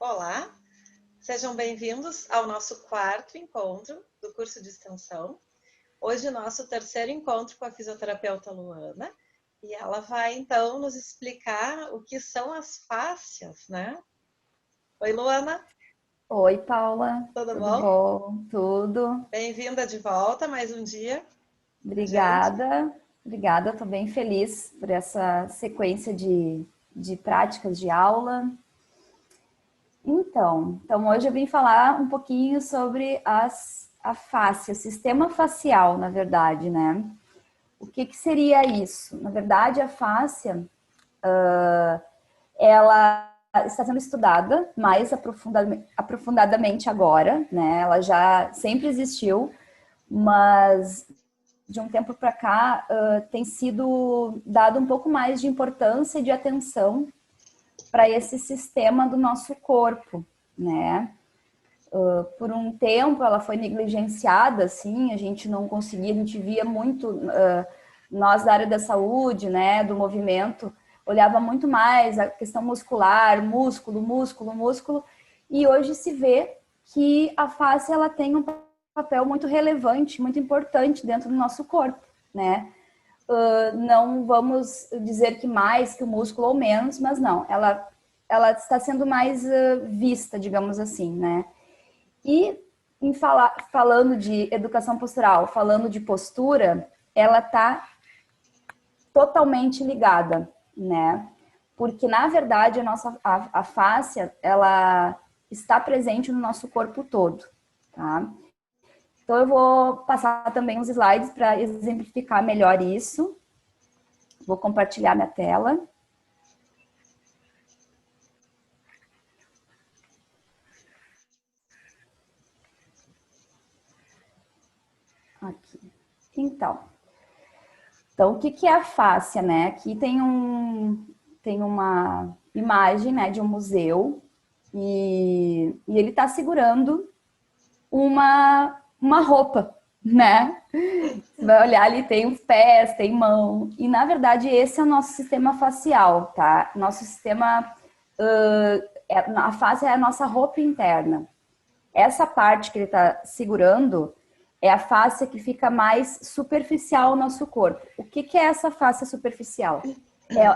Olá, sejam bem-vindos ao nosso quarto encontro do curso de extensão. Hoje nosso terceiro encontro com a fisioterapeuta Luana e ela vai então nos explicar o que são as fáscias, né? Oi, Luana. Oi, Paula. Tudo Tudo bom? bom? Tudo. Bem-vinda de volta, mais um dia. Obrigada. Obrigada, estou bem feliz por essa sequência de práticas de aula. Então hoje eu vim falar um pouquinho sobre a face, o sistema facial, na verdade, né? O que seria isso? Na verdade, a fáscia, ela está sendo estudada mais aprofundadamente agora, né? Ela já sempre existiu, mas de um tempo para cá tem sido dado um pouco mais de importância e de atenção para esse sistema do nosso corpo, né? Por um tempo ela foi negligenciada, assim, a gente não conseguia, a gente via muito, nós da área da saúde, né, do movimento, olhava muito mais a questão muscular, músculo, e hoje se vê que a face ela tem um papel muito relevante, muito importante dentro do nosso corpo, né? Não vamos dizer que mais que o músculo ou menos, mas não, ela está sendo mais vista, digamos assim, né? E falando de educação postural, falando de postura, ela está totalmente ligada, né? Porque, na verdade, a fáscia, ela está presente no nosso corpo todo, tá? Então, eu vou passar também uns slides para exemplificar melhor isso. Vou compartilhar minha tela. Aqui. Então, o que é a fáscia, né? Aqui tem uma imagem, né, de um museu e ele está segurando uma roupa, né? Você vai olhar ali, tem os pés, tem mão. E, na verdade, esse é o nosso sistema facial, tá? Nosso sistema... a face é a nossa roupa interna. Essa parte que ele está segurando é a face que fica mais superficial no nosso corpo. O que é essa face superficial? É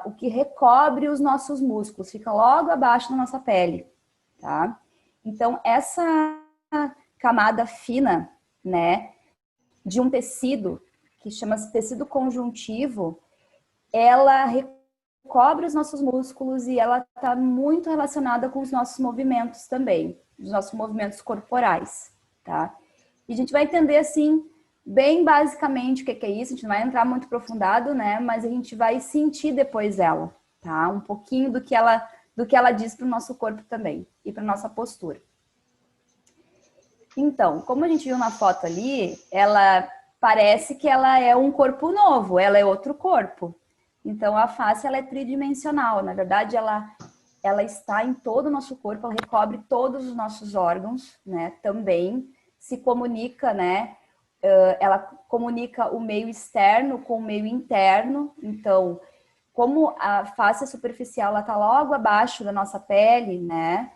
o que recobre os nossos músculos, fica logo abaixo da nossa pele, tá? Então, essa camada fina, né, de um tecido, que chama-se tecido conjuntivo, ela recobre os nossos músculos e ela está muito relacionada com os nossos movimentos também, os nossos movimentos corporais, tá? E a gente vai entender, assim, bem basicamente o que é isso, a gente não vai entrar muito aprofundado, né? Mas a gente vai sentir depois ela, tá? Um pouquinho do que ela diz para o nosso corpo também e para nossa postura. Então, como a gente viu na foto ali, ela parece que ela é um corpo novo, ela é outro corpo. Então, a face ela é tridimensional. Na verdade, ela está em todo o nosso corpo, ela recobre todos os nossos órgãos, né? Também se comunica, né? Ela comunica o meio externo com o meio interno. Então, como a face superficial ela está logo abaixo da nossa pele, né?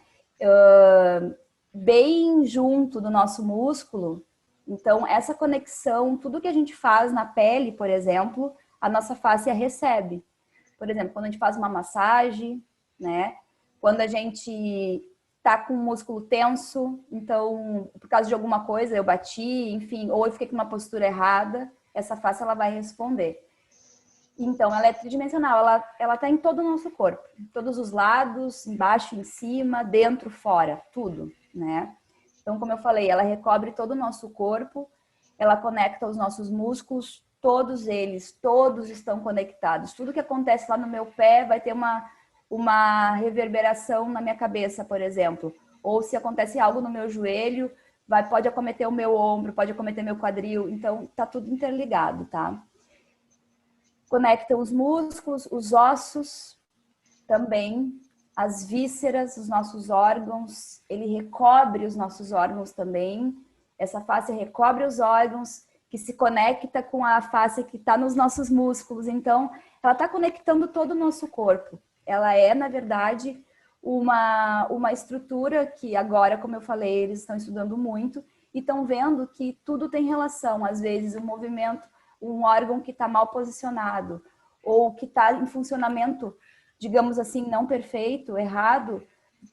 Bem junto do nosso músculo. Então, essa conexão, tudo que a gente faz na pele, por exemplo, a nossa face a recebe. Por exemplo, quando a gente faz uma massagem, né? Quando a gente tá com o músculo tenso, então, por causa de alguma coisa, eu bati, enfim, ou eu fiquei com uma postura errada, essa face ela vai responder. Então, ela é tridimensional, ela tá em todo o nosso corpo, em todos os lados, embaixo, em cima, dentro, fora, tudo, né? Então, como eu falei, ela recobre todo o nosso corpo, ela conecta os nossos músculos, todos eles, todos estão conectados. Tudo que acontece lá no meu pé vai ter uma reverberação na minha cabeça, por exemplo. Ou se acontece algo no meu joelho, pode acometer o meu ombro, pode acometer meu quadril. Então, tá tudo interligado, tá? Conecta os músculos, os ossos também, as vísceras, os nossos órgãos. Ele recobre os nossos órgãos também. Essa face recobre os órgãos, que se conecta com a face que está nos nossos músculos. Então, ela está conectando todo o nosso corpo. Ela é, na verdade, uma estrutura que agora, como eu falei, eles estão estudando muito e estão vendo que tudo tem relação. Às vezes, um movimento, um órgão que está mal posicionado ou que está em funcionamento, digamos assim, não perfeito, errado,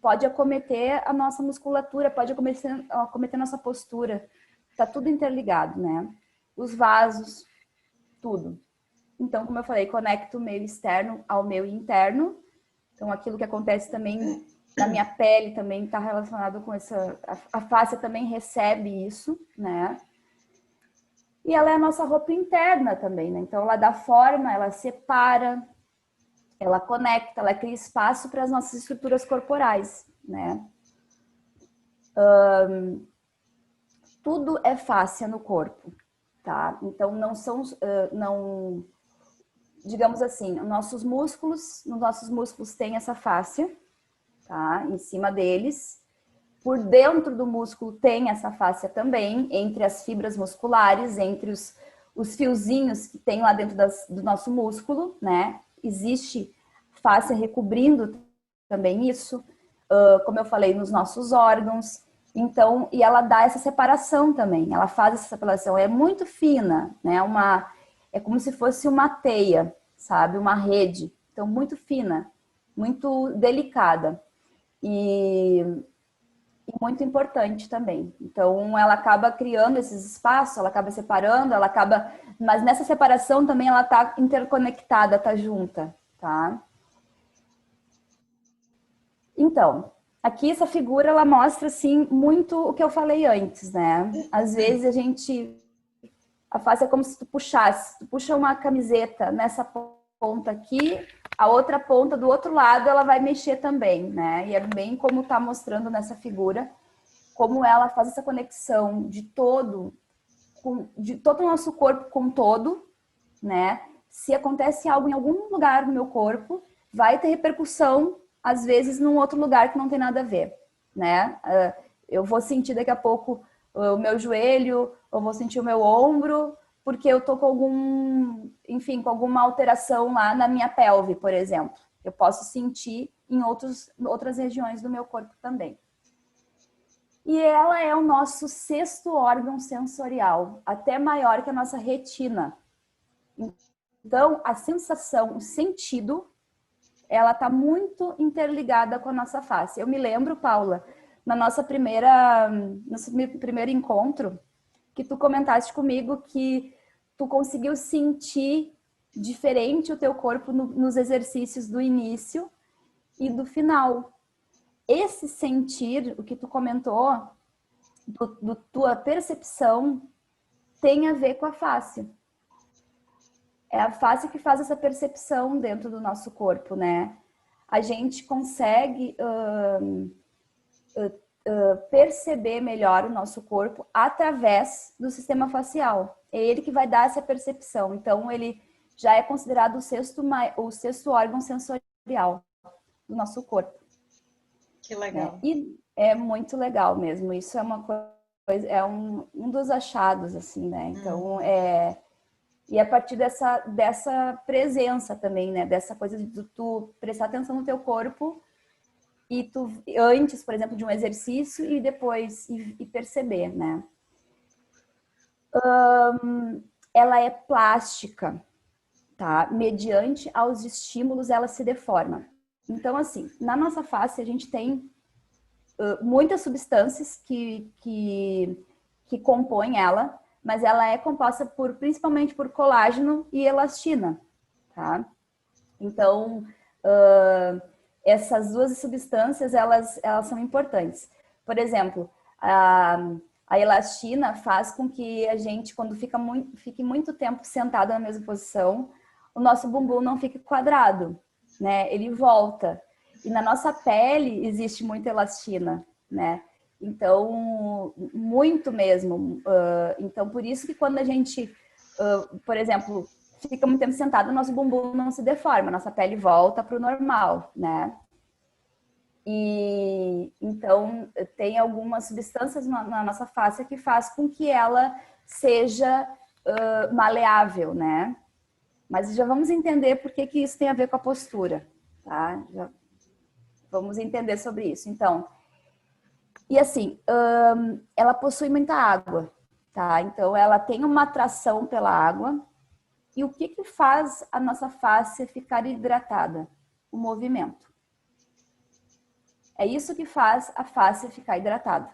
pode acometer a nossa musculatura, pode acometer a nossa postura. Está tudo interligado, né? Os vasos, tudo. Então, como eu falei, conecto o meio externo ao meio interno. Então, aquilo que acontece também na minha pele também está relacionado com essa... A fáscia também recebe isso, né? E ela é a nossa roupa interna também, né? Então, ela dá forma, ela separa, ela conecta, ela cria espaço para as nossas estruturas corporais, né? Tudo é fáscia no corpo, tá? Então, não são... não, digamos assim, nos nossos músculos tem essa fáscia, tá? Em cima deles. Por dentro do músculo tem essa fáscia também, entre as fibras musculares, entre os fiozinhos que tem lá dentro do nosso músculo, né? Existe fáscia recobrindo também isso, como eu falei, nos nossos órgãos. Então, e ela dá essa separação também, ela faz essa separação, é muito fina, né? É como se fosse uma teia, sabe? Uma rede, então muito fina, muito delicada. E muito importante também. Então, ela acaba criando esses espaços, ela acaba separando, ela acaba... Mas nessa separação também ela está interconectada, está junta, tá? Então, aqui essa figura, ela mostra, assim, muito o que eu falei antes, né? Às vezes a face é como se tu puxasse, tu puxa uma camiseta nessa ponta aqui, a outra ponta do outro lado ela vai mexer também, né? E é bem como está mostrando nessa figura, como ela faz essa conexão de todo o nosso corpo com todo, né? Se acontece algo em algum lugar do meu corpo, vai ter repercussão, às vezes, num outro lugar que não tem nada a ver, né? Eu vou sentir daqui a pouco o meu joelho, eu vou sentir o meu ombro, porque eu tô com com alguma alteração lá na minha pelve, por exemplo. Eu posso sentir em outras regiões do meu corpo também. E ela é o nosso sexto órgão sensorial, até maior que a nossa retina. Então, a sensação, o sentido, ela está muito interligada com a nossa face. Eu me lembro, Paula, no nosso primeiro encontro, que tu comentaste comigo que tu conseguiu sentir diferente o teu corpo nos exercícios do início e do final. Esse sentir, o que tu comentou, do tua percepção, tem a ver com a face. É a face que faz essa percepção dentro do nosso corpo, né? A gente consegue perceber melhor o nosso corpo através do sistema facial. É ele que vai dar essa percepção. Então, ele já é considerado o sexto órgão sensorial do nosso corpo. Que legal. Né? E é muito legal mesmo. Isso é uma coisa, é um dos achados, assim, né? Então, e a partir dessa presença também, né? Dessa coisa de tu prestar atenção no teu corpo e tu, antes, por exemplo, de um exercício e depois e perceber, né? Ela é plástica, tá? Mediante aos estímulos, ela se deforma. Então, assim, na nossa face a gente tem muitas substâncias que compõem ela, mas ela é composta principalmente por colágeno e elastina, tá? Então, essas duas substâncias, elas são importantes. Por exemplo, a elastina faz com que a gente, quando fique muito tempo sentado na mesma posição, o nosso bumbum não fique quadrado, né? Ele volta. E na nossa pele existe muita elastina, né? Então, muito mesmo. Então, por isso que quando a gente, por exemplo, fica muito tempo sentado, o nosso bumbum não se deforma, nossa pele volta para o normal, né? E então tem algumas substâncias na nossa face que faz com que ela seja maleável, né? Mas já vamos entender por que isso tem a ver com a postura, tá? Vamos entender sobre isso. Então, e assim, ela possui muita água, tá? Então, ela tem uma atração pela água. E o que que faz a nossa face ficar hidratada? O movimento. É isso que faz a face ficar hidratada.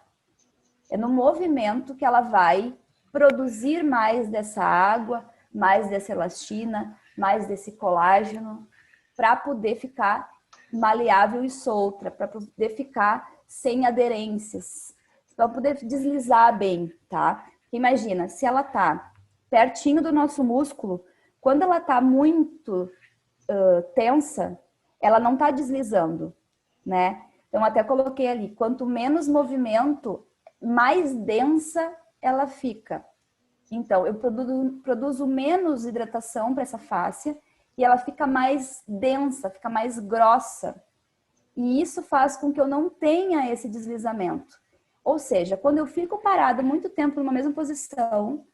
É no movimento que ela vai produzir mais dessa água, mais dessa elastina, mais desse colágeno, para poder ficar maleável e solta, para poder ficar sem aderências, para poder deslizar bem, tá? Imagina, se ela tá pertinho do nosso músculo, quando ela tá muito tensa, ela não tá deslizando, né? Então, até coloquei ali, quanto menos movimento, mais densa ela fica. Então, eu produzo menos hidratação para essa face e ela fica mais densa, fica mais grossa. E isso faz com que eu não tenha esse deslizamento. Ou seja, quando eu fico parada muito tempo numa mesma posição,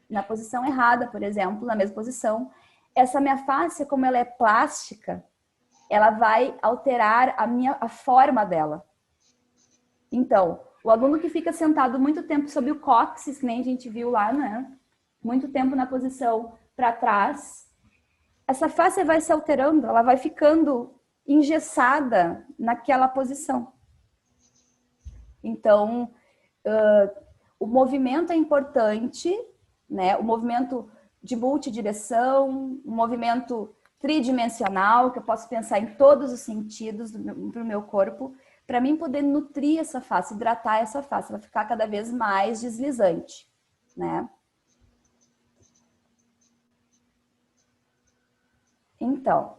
na posição errada, por exemplo, na mesma posição, essa minha face, como ela é plástica, ela vai alterar a forma dela. Então, o aluno que fica sentado muito tempo sob o cóccix, que nem a gente viu lá, né? Muito tempo na posição para trás, essa face vai se alterando, ela vai ficando engessada naquela posição. Então, o movimento é importante, né? O movimento de multidireção, um movimento tridimensional, que eu posso pensar em todos os sentidos do meu corpo, para mim poder nutrir essa face, hidratar essa face, ela ficar cada vez mais deslizante, né? Então,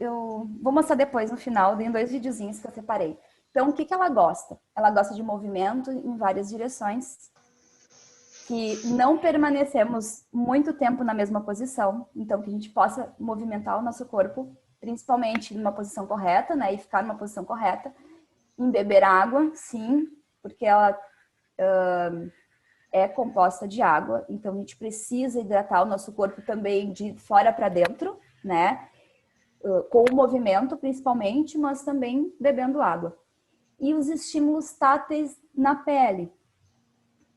eu vou mostrar depois no final, tem 2 videozinhos que eu separei. Então, o que ela gosta? Ela gosta de movimento em várias direções, que não permanecemos muito tempo na mesma posição, então que a gente possa movimentar o nosso corpo, principalmente numa posição correta, né, e ficar numa posição correta, em beber água, sim, porque ela é composta de água, então a gente precisa hidratar o nosso corpo também de fora para dentro, né, com o movimento principalmente, mas também bebendo água. E os estímulos táteis na pele.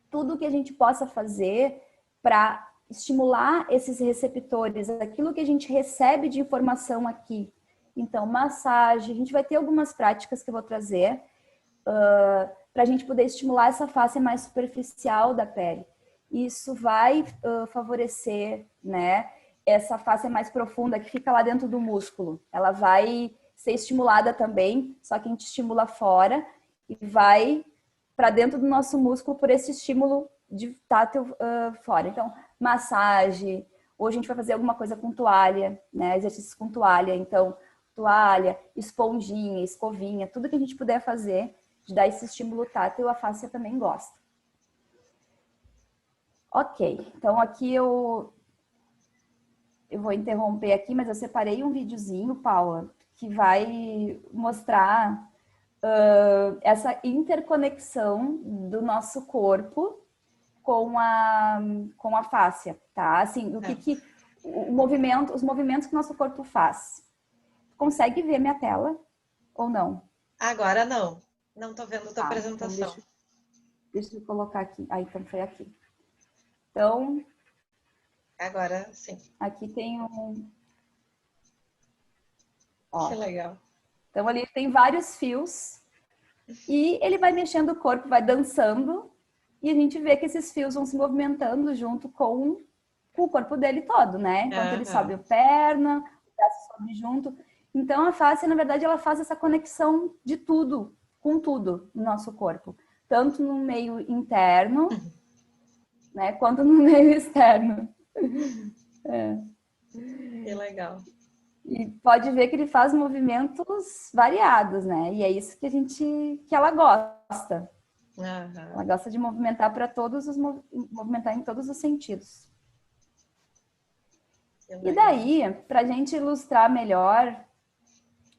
Tudo que a gente possa fazer para estimular esses receptores, aquilo que a gente recebe de informação aqui. Então, massagem, a gente vai ter algumas práticas que eu vou trazer para a gente poder estimular essa face mais superficial da pele. Isso vai favorecer, né, essa face mais profunda que fica lá dentro do músculo. Ela vai ser estimulada também, só que a gente estimula fora e vai para dentro do nosso músculo por esse estímulo de tátil fora. Então, massagem, ou a gente vai fazer alguma coisa com toalha, né? Exercícios com toalha. Então, toalha, esponjinha, escovinha, tudo que a gente puder fazer de dar esse estímulo tátil, a face também gosta. Ok, então aqui eu vou interromper aqui, mas eu separei um videozinho, Paula, que vai mostrar essa interconexão do nosso corpo com a fáscia, tá? Assim, os movimentos que o nosso corpo faz. Consegue ver minha tela ou não? Agora não. Não tô vendo a tua apresentação. Então deixa eu colocar aqui. Ah, então foi aqui. Então, agora sim. Aqui tem um... Ó. Que legal. Então ali tem vários fios e ele vai mexendo o corpo, vai dançando e a gente vê que esses fios vão se movimentando junto com o corpo dele todo, né? Enquanto ele sobe a perna, o braço sobe junto. Então a face, na verdade, ela faz essa conexão de tudo, com tudo no nosso corpo. Tanto no meio interno, né? Quanto no meio externo. Que legal. E pode ver que ele faz movimentos variados, né? E é isso que ela gosta. Ela gosta de movimentar movimentar em todos os sentidos. E daí, para a gente ilustrar melhor,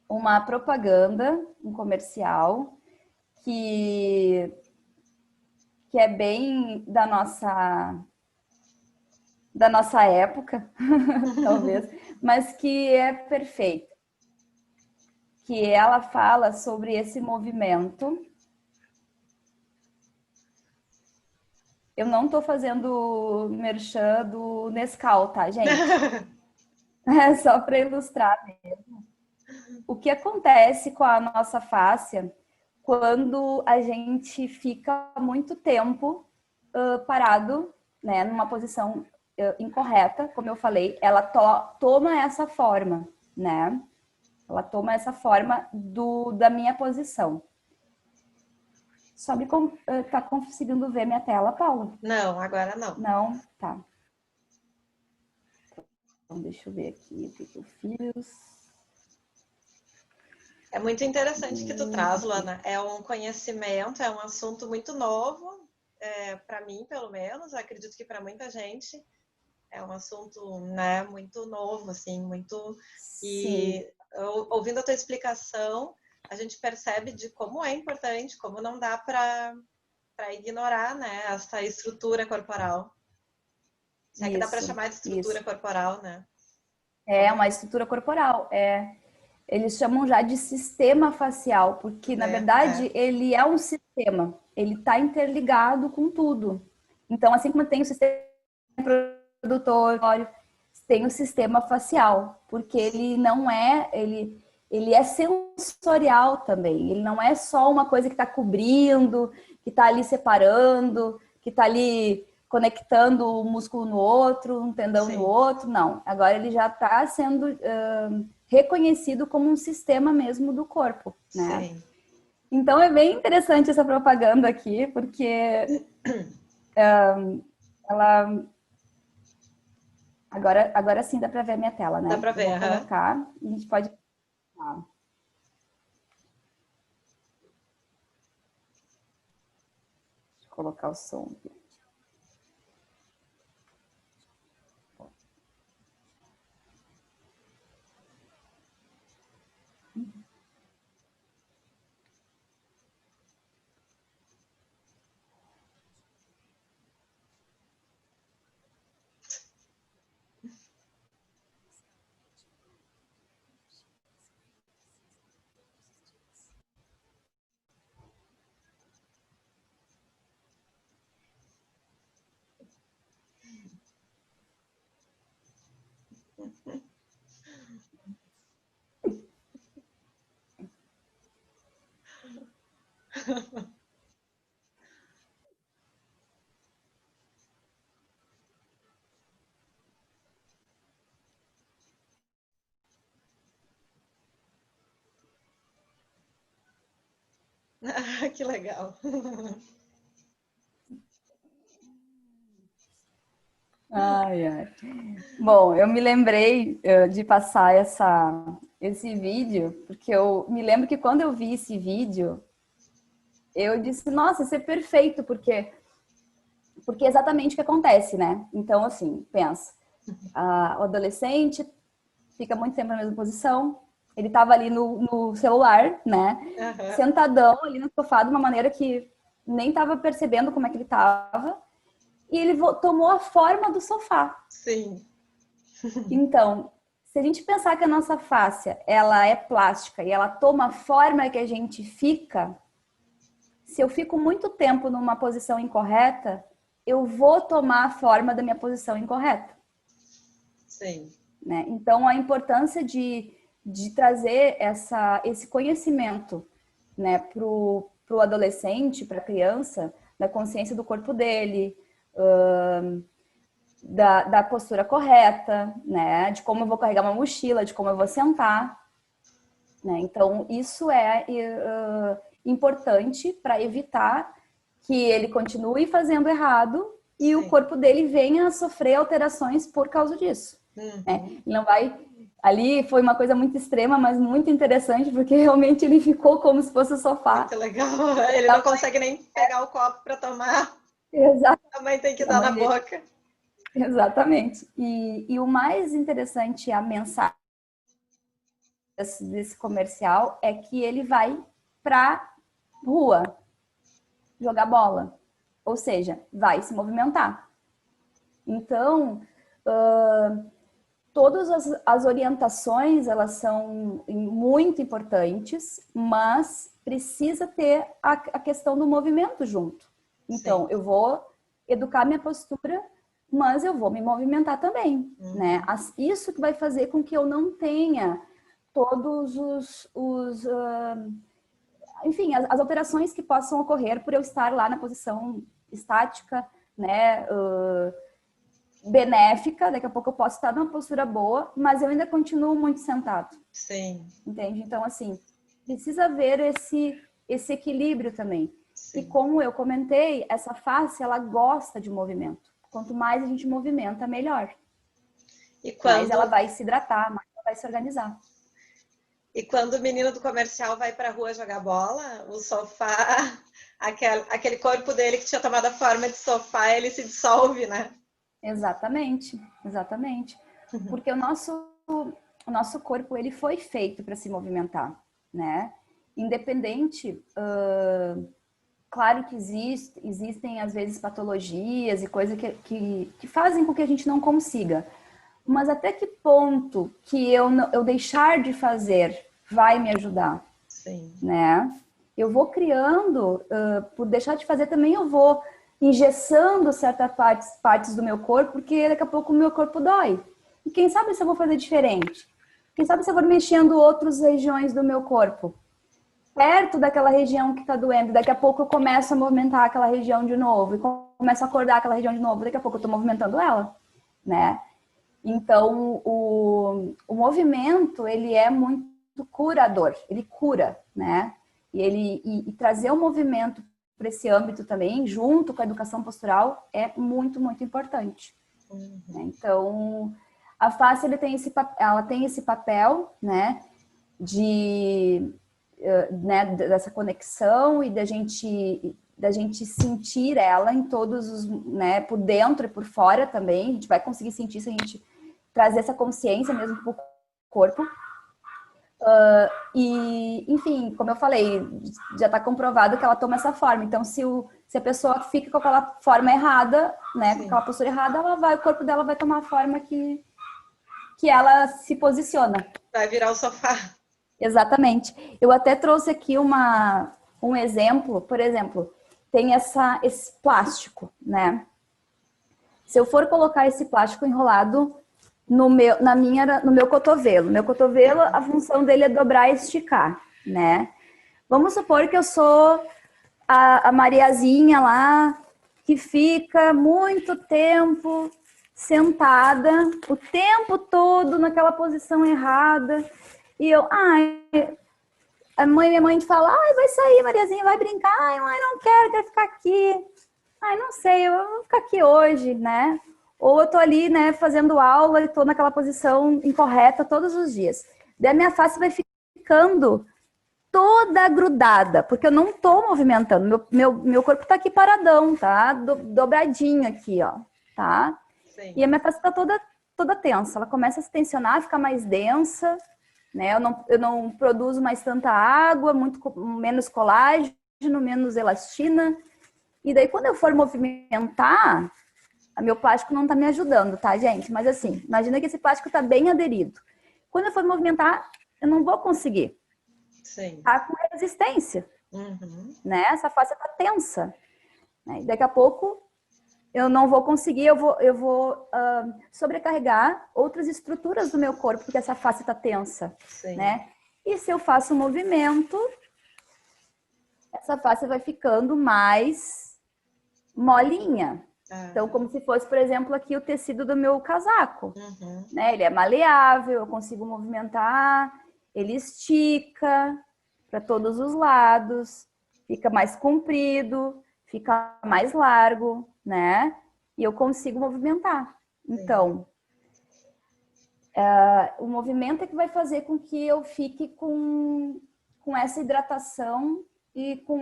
uma propaganda, um comercial que é bem da nossa época, talvez, mas que é perfeito. que ela fala sobre esse movimento. Eu não estou fazendo merchan do Nescau, tá, gente? É só para ilustrar mesmo. O que acontece com a nossa fáscia quando a gente fica muito tempo parado, né, numa posição incorreta, como eu falei, ela toma essa forma, né? Ela toma essa forma da minha posição. Só me tá conseguindo ver minha tela, Paula? Não, agora não. Não? Tá. Então, deixa eu ver aqui o que eu fiz. É muito interessante que tu traz, Luana. É um conhecimento, é um assunto muito novo, para mim, pelo menos. Acredito que para muita gente é um assunto, né, muito novo, assim, muito. Sim. E ouvindo a tua explicação, a gente percebe de como é importante, como não dá para ignorar, né, essa estrutura corporal. Se é que dá para chamar de estrutura corporal, né? É uma estrutura corporal. Eles chamam já de sistema facial, porque na verdade ele é um sistema. Ele está interligado com tudo. Então, assim como tem o sistema reprodutor, tem o sistema facial, porque ele não é, ele é sensorial também. Ele não é só uma coisa que está cobrindo, que está ali separando, que está ali conectando um músculo no outro, um tendão no outro. Não. Agora ele já está sendo reconhecido como um sistema mesmo do corpo, né? Sim. Então é bem interessante essa propaganda aqui, porque ela agora sim dá para ver a minha tela, né? Dá para ver. Vou colocar e a gente pode. Deixa eu colocar o som aqui. Que legal. Ai, ai. Bom, eu me lembrei de passar esse vídeo, porque eu me lembro que quando eu vi esse vídeo, eu disse, nossa, isso é perfeito, porque é exatamente o que acontece, né? Então, assim, pensa, o adolescente fica muito tempo na mesma posição, ele estava ali no celular, né? Sentadão ali no sofá de uma maneira que nem estava percebendo como é que ele estava, e ele tomou a forma do sofá. Sim. Então, se a gente pensar que a nossa fáscia, ela é plástica e ela toma a forma que a gente fica, se eu fico muito tempo numa posição incorreta, eu vou tomar a forma da minha posição incorreta. Sim. Né? Então, a importância de trazer esse conhecimento, né, para o adolescente, para a criança, da consciência do corpo dele, da postura correta, né, de como eu vou carregar uma mochila, de como eu vou sentar. Né? Então, isso é importante para evitar que ele continue fazendo errado e o corpo dele venha a sofrer alterações por causa disso. Né? Ele não vai... Ali foi uma coisa muito extrema, mas muito interessante, porque realmente ele ficou como se fosse o sofá. Muito legal. Ele não consegue nem pegar o copo para tomar. Exatamente. A mãe tem que dar na boca. Exatamente. E o mais interessante, a mensagem desse comercial é que ele vai para rua jogar bola, ou seja, vai se movimentar. Então, Todas as orientações, elas são muito importantes, mas precisa ter a questão do movimento junto. Então, Sim. eu vou educar minha postura, mas eu vou me movimentar também, né? Isso que vai fazer com que eu não tenha todos enfim, as alterações que possam ocorrer por eu estar lá na posição estática, né? Benéfica, daqui a pouco eu posso estar numa postura boa, mas eu ainda continuo muito sentado. Sim. Entende? Então, assim, precisa haver esse equilíbrio também. Sim. E como eu comentei, essa face, ela gosta de movimento. Quanto mais a gente movimenta, melhor. E quando... Mais ela vai se hidratar, mais ela vai se organizar. E quando o menino do comercial vai para a rua jogar bola, o sofá, aquele corpo dele que tinha tomado a forma de sofá, ele se dissolve, né? Exatamente, exatamente. Porque o nosso corpo, ele foi feito para se movimentar, né? Independente, claro que existem às vezes patologias e coisas que fazem com que a gente não consiga. Mas até que ponto que eu deixar de fazer vai me ajudar? Sim. Né? Eu vou criando, por deixar de fazer também eu vou engessando certas partes do meu corpo, porque daqui a pouco o meu corpo dói. E quem sabe se eu vou fazer diferente? Quem sabe se eu vou mexendo outras regiões do meu corpo? Perto daquela região que está doendo, daqui a pouco eu começo a movimentar aquela região de novo, e começo a acordar aquela região de novo, daqui a pouco eu estou movimentando ela, né? Então, o movimento, ele é muito curador, ele cura, né? E trazer o movimento para esse âmbito também, junto com a educação postural, é muito, muito importante. Né? Então, a face ela tem esse papel, né, dessa conexão e da gente sentir ela em todos os, né, por dentro e por fora também. A gente vai conseguir sentir se a gente trazer essa consciência mesmo para o corpo. E, enfim, como eu falei, já está comprovado que ela toma essa forma. Então, se a pessoa fica com aquela forma errada, né, com aquela postura errada, o corpo dela vai tomar a forma que ela se posiciona. Vai virar o sofá. Exatamente. Eu até trouxe aqui um exemplo. Por exemplo, tem esse plástico, né? Se eu for colocar esse plástico enrolado no meu cotovelo. Meu cotovelo, a função dele é dobrar e esticar, né? Vamos supor que eu sou a Mariazinha lá, que fica muito tempo sentada, o tempo todo naquela posição errada. E minha mãe fala, vai sair, Mariazinha, vai brincar. Ai, mãe, não quero ficar aqui. Ai, não sei, eu vou ficar aqui hoje, né? Ou eu tô ali, né, fazendo aula e tô naquela posição incorreta todos os dias. Daí a minha face vai ficando toda grudada, porque eu não tô movimentando. Meu corpo tá aqui paradão, tá? Dobradinho aqui, ó, tá? Sim. E a minha face tá toda tensa. Ela começa a se tensionar, ficar mais densa, né? Eu não produzo mais tanta água, menos colágeno, menos elastina. E daí, quando eu for movimentar, meu plástico não tá me ajudando, tá, gente? Mas assim, imagina que esse plástico tá bem aderido. Quando eu for movimentar, eu não vou conseguir. Sim. Tá com resistência, né? Essa face tá tensa. Né? E daqui a pouco, eu não vou conseguir, eu vou sobrecarregar outras estruturas do meu corpo, porque essa face tá tensa, né? E se eu faço um movimento, essa face vai ficando mais molinha. Então, como se fosse, por exemplo, aqui o tecido do meu casaco. Né? Ele é maleável, eu consigo movimentar, ele estica para todos os lados, fica mais comprido, fica mais largo, né? E eu consigo movimentar. Então, o movimento é que vai fazer com que eu fique com essa hidratação e com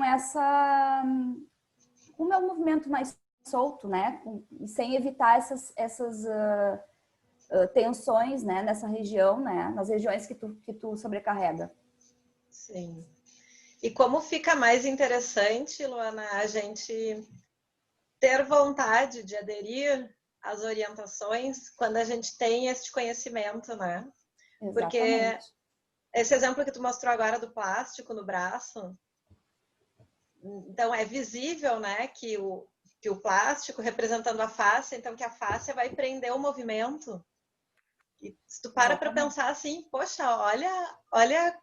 o meu movimento mais solto, né? Sem evitar essas tensões, né? Nessa região, né? Nas regiões que tu sobrecarrega. Sim. E como fica mais interessante, Luana, a gente ter vontade de aderir as orientações quando a gente tem esse conhecimento, né? Porque Exatamente. esse exemplo que tu mostrou agora do plástico no braço, então é visível, né, que o plástico representando a face, então que a face vai prender o movimento. E se tu para pensar assim, poxa, olha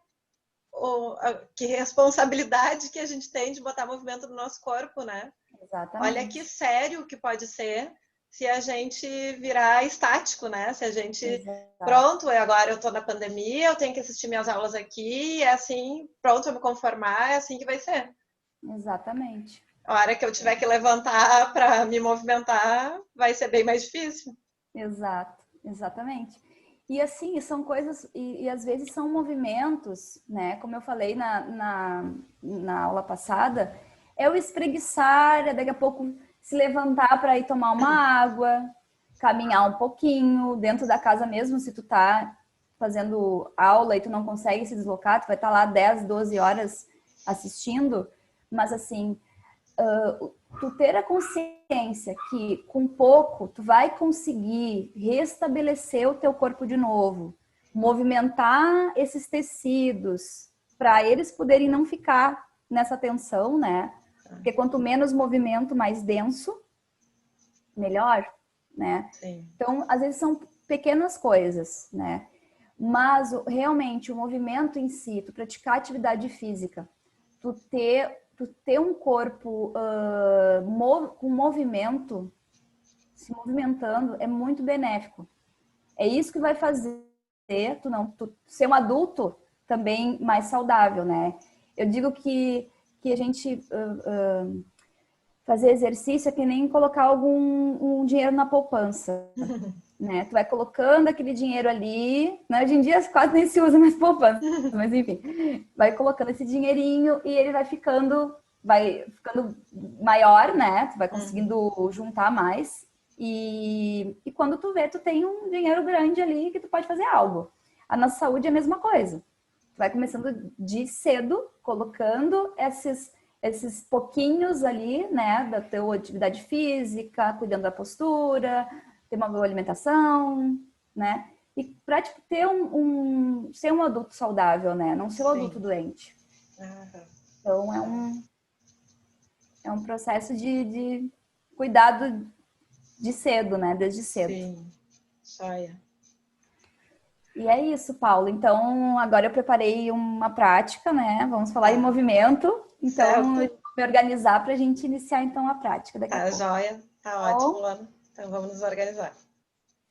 que responsabilidade que a gente tem de botar movimento no nosso corpo, né? Exatamente. Olha que sério que pode ser se a gente virar estático, né? Se a gente, pronto, agora eu tô na pandemia, eu tenho que assistir minhas aulas aqui, é assim, pronto, eu me conformar, é assim que vai ser. Exatamente. A hora que eu tiver que levantar para me movimentar, vai ser bem mais difícil. Exato, exatamente. E assim, são coisas, e às vezes são movimentos, né? Como eu falei na aula passada, é o espreguiçar, é daqui a pouco se levantar para ir tomar uma água, caminhar um pouquinho, dentro da casa mesmo, se tu tá fazendo aula e tu não consegue se deslocar, tu vai estar lá 10, 12 horas assistindo, mas assim, tu ter a consciência que com pouco tu vai conseguir restabelecer o teu corpo de novo, movimentar esses tecidos para eles poderem não ficar nessa tensão, né? Porque quanto menos movimento, mais denso, melhor, né? Sim. Então, às vezes são pequenas coisas, né? Mas realmente o movimento em si, tu praticar atividade física, tu ter um corpo com movimento, se movimentando, é muito benéfico. É isso que vai fazer tu ser um adulto também mais saudável, né? Eu digo que a gente fazer exercício é que nem colocar um dinheiro na poupança, né? Tu vai colocando aquele dinheiro ali, né? Hoje em dia quase nem se usa mais poupança, mas enfim, vai colocando esse dinheirinho e ele vai ficando maior, né? Tu vai conseguindo juntar mais e quando tu vê, tu tem um dinheiro grande ali que tu pode fazer algo. A nossa saúde é a mesma coisa. Tu vai começando de cedo, colocando esses pouquinhos ali, né, da tua atividade física, cuidando da postura, ter uma boa alimentação, né? E para tipo, ter ser um adulto saudável, né? Não ser um adulto doente. Então é um processo de cuidado de cedo, né? Desde cedo. Sim, joia. E é isso, Paulo. Então, agora eu preparei uma prática, né? Vamos falar em movimento. Então, eu vou me organizar para a gente iniciar, então, a prática daqui a pouco. Joia. Tá ótimo, Luana. Então, vamos nos organizar.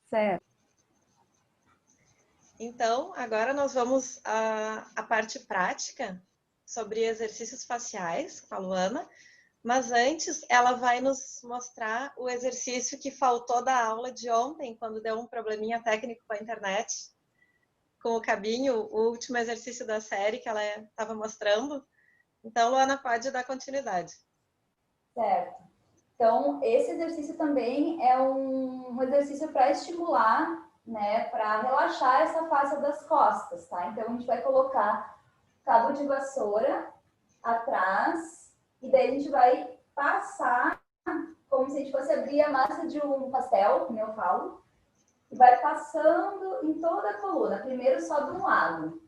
Certo. Então, agora nós vamos à parte prática sobre exercícios faciais com a Luana. Mas antes, ela vai nos mostrar o exercício que faltou da aula de ontem, quando deu um probleminha técnico com a internet, com o cabinho, o último exercício da série que ela estava mostrando. Então, Luana, pode dar continuidade. Certo. Então, esse exercício também é um exercício para estimular, né, para relaxar essa face das costas, tá? Então, a gente vai colocar cabo de vassoura atrás e daí a gente vai passar como se a gente fosse abrir a massa de um pastel, como eu falo, e vai passando em toda a coluna, primeiro só de um lado.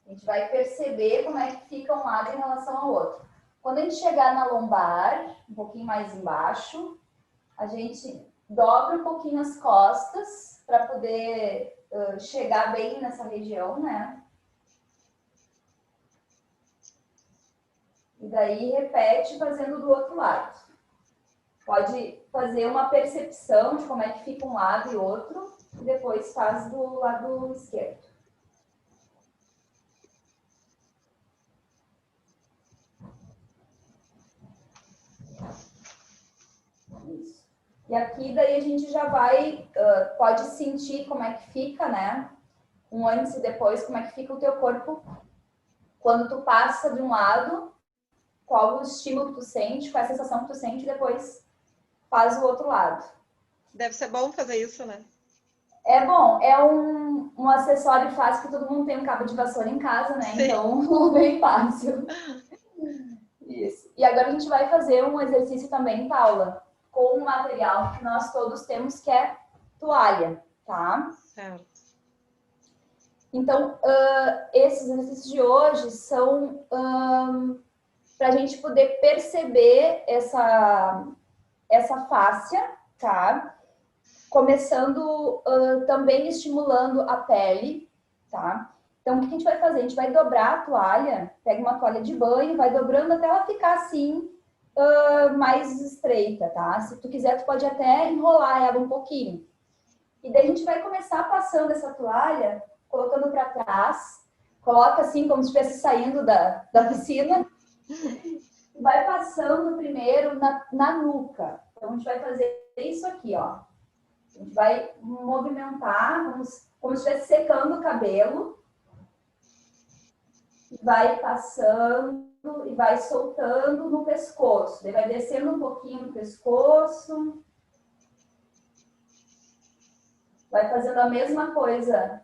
A gente vai perceber como é que fica um lado em relação ao outro. Quando a gente chegar na lombar, um pouquinho mais embaixo, a gente dobra um pouquinho as costas para poder chegar bem nessa região, né? E daí repete fazendo do outro lado. Pode fazer uma percepção de como é que fica um lado e outro, e depois faz do lado esquerdo. Isso. E aqui daí a gente já vai, pode sentir como é que fica, né? Um antes e depois, como é que fica o teu corpo quando tu passa de um lado, qual o estímulo que tu sente, qual a sensação que tu sente, e depois faz o outro lado. Deve ser bom fazer isso, né? É bom, é um acessório fácil, que todo mundo tem um cabo de vassoura em casa, né? Sim. Então, bem fácil. Isso. E agora a gente vai fazer um exercício também, Paula, com o material que nós todos temos, que é toalha, tá? Certo. Então, esses exercícios de hoje são para a gente poder perceber essa fáscia, tá? Começando também estimulando a pele, tá? Então, o que a gente vai fazer? A gente vai dobrar a toalha, pega uma toalha de banho, vai dobrando até ela ficar assim, mais estreita, tá? Se tu quiser, tu pode até enrolar ela um pouquinho. E daí a gente vai começar passando essa toalha, colocando para trás, coloca assim como se estivesse saindo da piscina, vai passando primeiro na nuca. Então, a gente vai fazer isso aqui, ó. A gente vai movimentar, como se estivesse secando o cabelo. Vai passando e vai soltando no pescoço. Daí vai descendo um pouquinho no pescoço. Vai fazendo a mesma coisa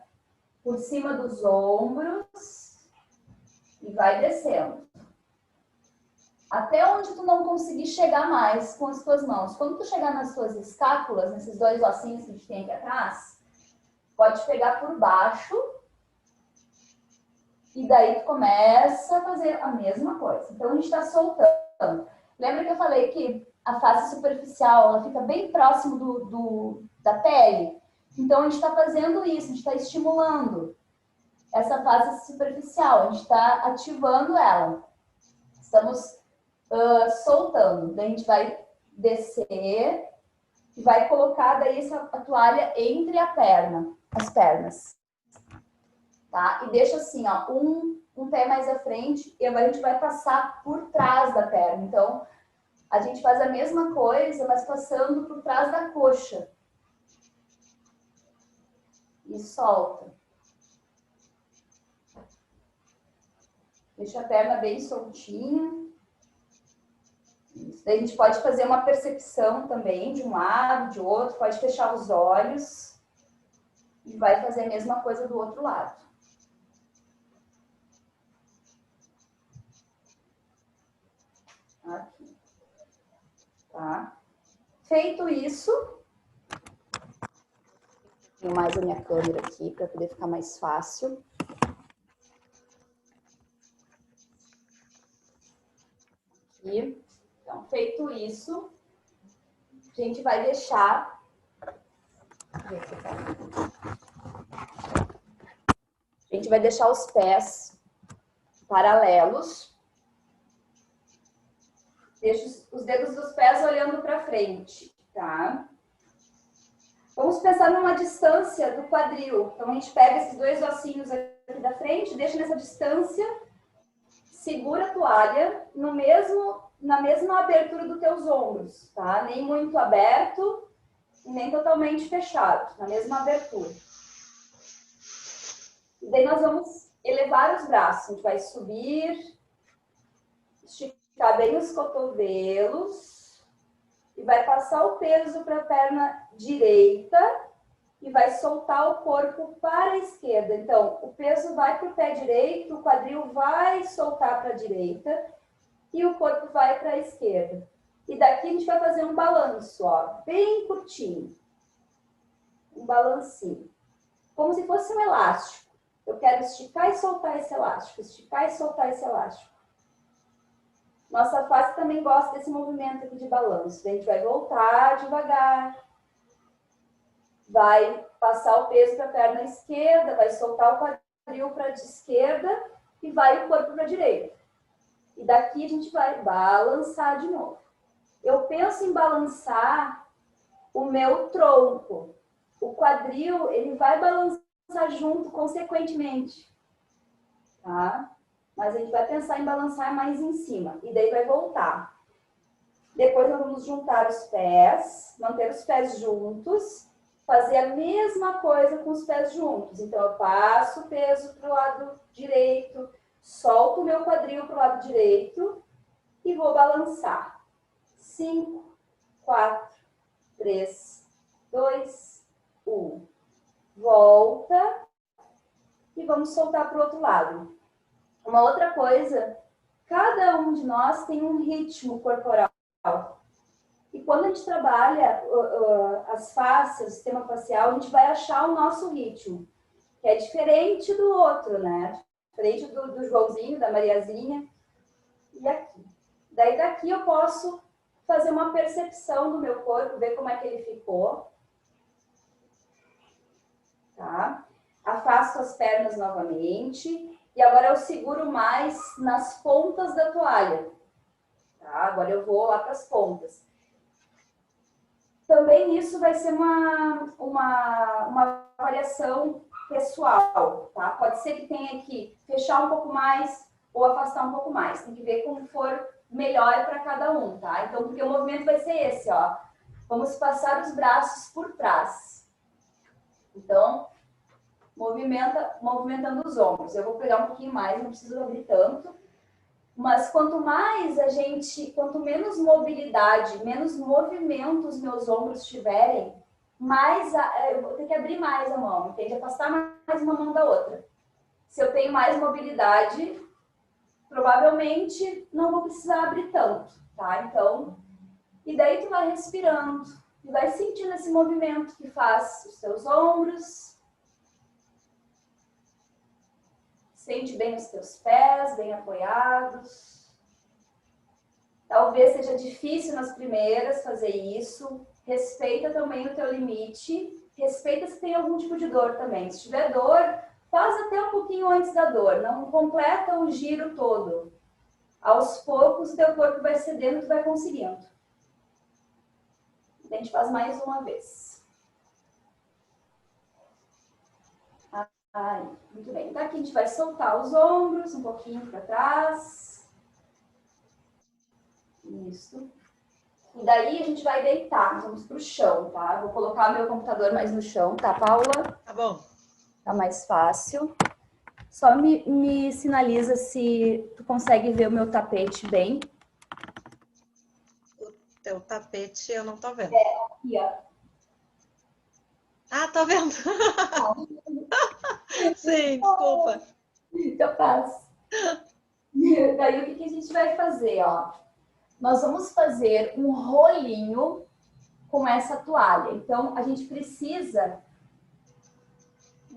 por cima dos ombros. E vai descendo. Até onde tu não conseguir chegar mais com as tuas mãos. Quando tu chegar nas tuas escápulas, nesses dois ossinhos que a gente tem aqui atrás, pode pegar por baixo. E daí tu começa a fazer a mesma coisa. Então, a gente está soltando. Lembra que eu falei que a face superficial, ela fica bem próximo da pele? Então, a gente está fazendo isso, a gente está estimulando essa face superficial, a gente está ativando ela. Estamos soltando. Daí a gente vai descer e vai colocar daí a toalha entre as pernas. Tá? E deixa assim, ó, um pé mais à frente e agora a gente vai passar por trás da perna. Então, a gente faz a mesma coisa, mas passando por trás da coxa. E solta. Deixa a perna bem soltinha. Daí a gente pode fazer uma percepção também, de um lado, de outro, pode fechar os olhos e vai fazer a mesma coisa do outro lado. Aqui. Tá? Feito isso, tenho mais a minha câmera aqui para poder ficar mais fácil. Aqui. Então, feito isso, a gente vai deixar. A gente vai deixar os pés paralelos. Deixa os dedos dos pés olhando para frente, tá? Vamos pensar numa distância do quadril. Então, a gente pega esses dois ossinhos aqui da frente, deixa nessa distância, segura a toalha na mesma abertura dos teus ombros, tá? Nem muito aberto, nem totalmente fechado, na mesma abertura. E daí nós vamos elevar os braços. A gente vai subir, esticar bem os cotovelos e vai passar o peso para a perna direita e vai soltar o corpo para a esquerda. Então, o peso vai para o pé direito, o quadril vai soltar para a direita e o corpo vai para a esquerda. E daqui a gente vai fazer um balanço, ó, bem curtinho. Um balancinho. Como se fosse um elástico. Eu quero esticar e soltar esse elástico, esticar e soltar esse elástico. Nossa face também gosta desse movimento aqui de balanço. A gente vai voltar devagar. Vai passar o peso para a perna esquerda, vai soltar o quadril para a esquerda e vai o corpo para a direita. E daqui a gente vai balançar de novo. Eu penso em balançar o meu tronco. O quadril, ele vai balançar junto, consequentemente. Tá? Mas a gente vai pensar em balançar mais em cima. E daí vai voltar. Depois nós vamos juntar os pés, manter os pés juntos, fazer a mesma coisa com os pés juntos. Então, eu passo o peso para o lado direito, solto o meu quadril para o lado direito e vou balançar. 5, 4, 3, 2, 1. Volta e vamos soltar para o outro lado. Uma outra coisa, cada um de nós tem um ritmo corporal. E quando a gente trabalha as faces, o sistema facial, a gente vai achar o nosso ritmo, que é diferente do outro, né? Diferente do Joãozinho, da Mariazinha. E aqui. Daí daqui eu posso fazer uma percepção do meu corpo, ver como é que ele ficou. Tá? Afasto as pernas novamente. E agora eu seguro mais nas pontas da toalha. Tá? Agora eu vou lá para as pontas. Também isso vai ser uma variação pessoal, tá? Pode ser que tenha que fechar um pouco mais ou afastar um pouco mais. Tem que ver como for melhor para cada um, tá? Então, porque o movimento vai ser esse, ó. Vamos passar os braços por trás. Então, movimentando os ombros. Eu vou pegar um pouquinho mais, não preciso abrir tanto. Mas quanto menos mobilidade, menos movimento os meus ombros tiverem, mais eu vou ter que abrir mais a mão, entende? Afastar mais uma mão da outra. Se eu tenho mais mobilidade, provavelmente não vou precisar abrir tanto, tá? Então, e daí tu vai respirando, e vai sentindo esse movimento que faz os teus ombros. Sente bem os teus pés, bem apoiados. Talvez seja difícil nas primeiras fazer isso. Respeita também o teu limite. Respeita se tem algum tipo de dor também. Se tiver dor, faz até um pouquinho antes da dor. Não completa o giro todo. Aos poucos, o teu corpo vai cedendo, tu vai conseguindo. A gente faz mais uma vez. Muito bem. Então, aqui a gente vai soltar os ombros um pouquinho para trás. Isso. E daí a gente vai deitar. Nós vamos para o chão, tá? Vou colocar o meu computador mais no chão, tá, Paula? Tá bom. Tá mais fácil. Só me sinaliza se tu consegue ver o meu tapete bem. O teu tapete eu não tô vendo. Aqui, ó. Ah, tô vendo. Sim, desculpa. Capaz. Daí o que a gente vai fazer, ó? Nós vamos fazer um rolinho com essa toalha. Então, a gente precisa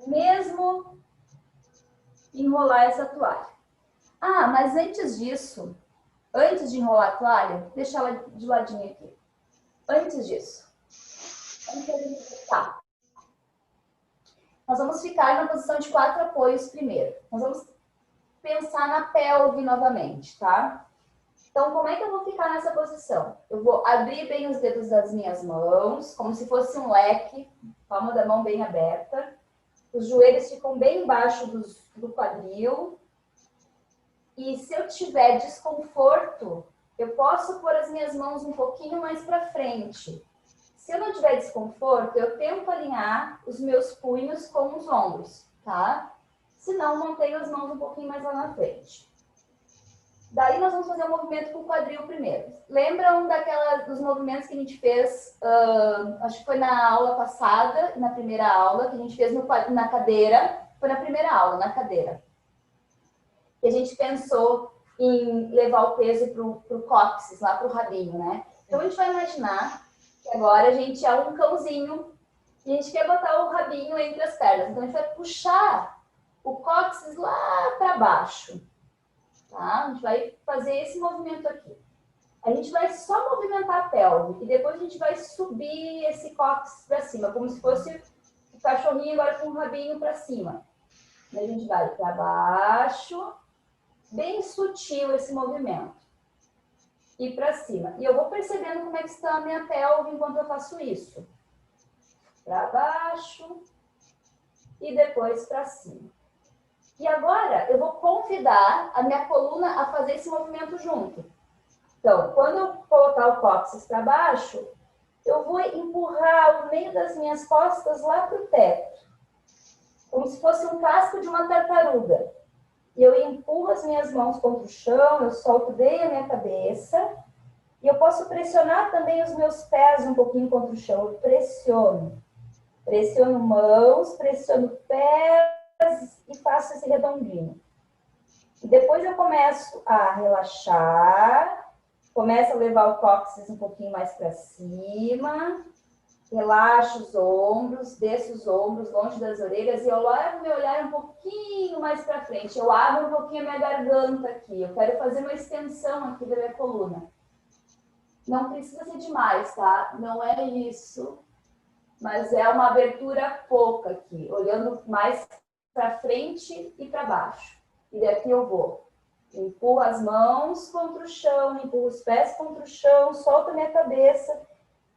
mesmo enrolar essa toalha. Ah, mas antes disso, antes de enrolar a toalha, deixa ela de ladinho aqui. Antes disso, tá. Nós vamos ficar na posição de 4 apoios primeiro. Nós vamos pensar na pelve novamente, tá? Então, como é que eu vou ficar nessa posição? Eu vou abrir bem os dedos das minhas mãos, como se fosse um leque, palma da mão bem aberta. Os joelhos ficam bem embaixo do quadril. E se eu tiver desconforto, eu posso pôr as minhas mãos um pouquinho mais para frente. Se eu não tiver desconforto, eu tento alinhar os meus punhos com os ombros, tá? Se não, mantenho as mãos um pouquinho mais lá na frente. Daí nós vamos fazer um movimento com o quadril primeiro. Lembram dos movimentos que a gente fez, acho que foi na aula passada, na primeira aula, que a gente fez na cadeira, foi na primeira aula, na cadeira. E a gente pensou em levar o peso para o cóccix, lá para o rabinho, né? Então a gente vai imaginar que agora a gente é um cãozinho e a gente quer botar o rabinho entre as pernas. Então a gente vai puxar o cóccix lá para baixo. Tá? A gente vai fazer esse movimento aqui. A gente vai só movimentar a pelve e depois a gente vai subir esse cóccix para cima, como se fosse o cachorrinho agora com o rabinho para cima. Daí a gente vai para baixo, bem sutil esse movimento. E para cima. E eu vou percebendo como é que está a minha pelve enquanto eu faço isso. Para baixo e depois para cima. E agora eu vou convidar a minha coluna a fazer esse movimento junto. Então, quando eu colocar o cóccix para baixo, eu vou empurrar o meio das minhas costas lá para o teto. Como se fosse um casco de uma tartaruga. E eu empurro as minhas mãos contra o chão, eu solto bem a minha cabeça. E eu posso pressionar também os meus pés um pouquinho contra o chão. Eu pressiono. Pressiono mãos, pressiono pés e faço esse redondinho. E depois eu começo a relaxar Começa a levar o cóccix um pouquinho mais para cima. Relaxa os ombros, desço os ombros longe das orelhas e eu levo meu olhar um pouquinho mais para frente. Eu abro um pouquinho a minha garganta aqui. Eu quero fazer uma extensão aqui da minha coluna. Não precisa ser demais, tá? Não é isso. Mas é uma abertura pouca aqui, olhando mais para frente e para baixo. E daqui eu vou. Empurro as mãos contra o chão, empurro os pés contra o chão, solto a minha cabeça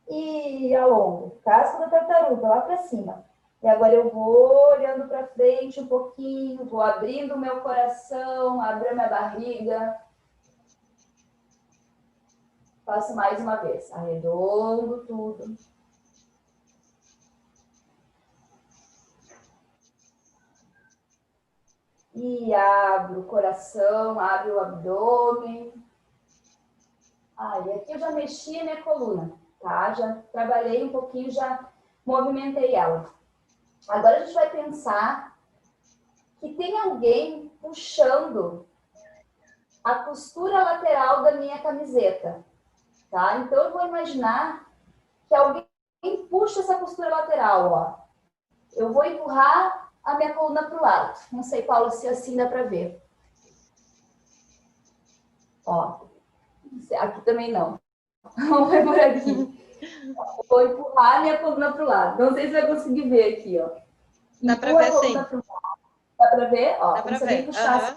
e alongo. Casca da tartaruga, lá para cima. E agora eu vou olhando para frente um pouquinho, vou abrindo o meu coração, abro a minha barriga. Faço mais uma vez. Arredondo tudo. E abro o coração, abro o abdômen. E aqui eu já mexi a minha coluna, tá? Já trabalhei um pouquinho, já movimentei ela. Agora a gente vai pensar que tem alguém puxando a costura lateral da minha camiseta, tá? Então eu vou imaginar que alguém puxa essa costura lateral, ó. Eu vou empurrar a minha coluna para o lado. Não sei, Paulo, se assim dá para ver. Ó, aqui também não. Vamos ver por aqui. Vou empurrar a minha coluna para o lado. Não sei se vai conseguir ver aqui, ó. Dá para ver, sim. Dá para ver? Ó, dá para ver. Puxar.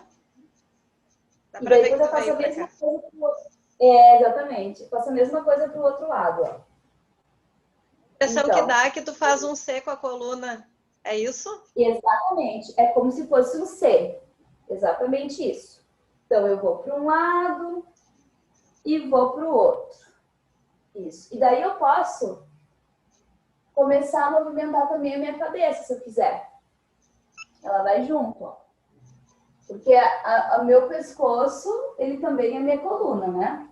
Dá para ver que eu faço a mesma coisa pro outro. Exatamente. Eu faço a mesma coisa para o outro lado, ó. A impressão que dá é que tu faz um C com a coluna. É isso? Exatamente. É como se fosse um C. Exatamente isso. Então, eu vou para um lado e vou para o outro. Isso. E daí eu posso começar a movimentar também a minha cabeça, se eu quiser. Ela vai junto, ó. Porque o meu pescoço, ele também é minha coluna, né?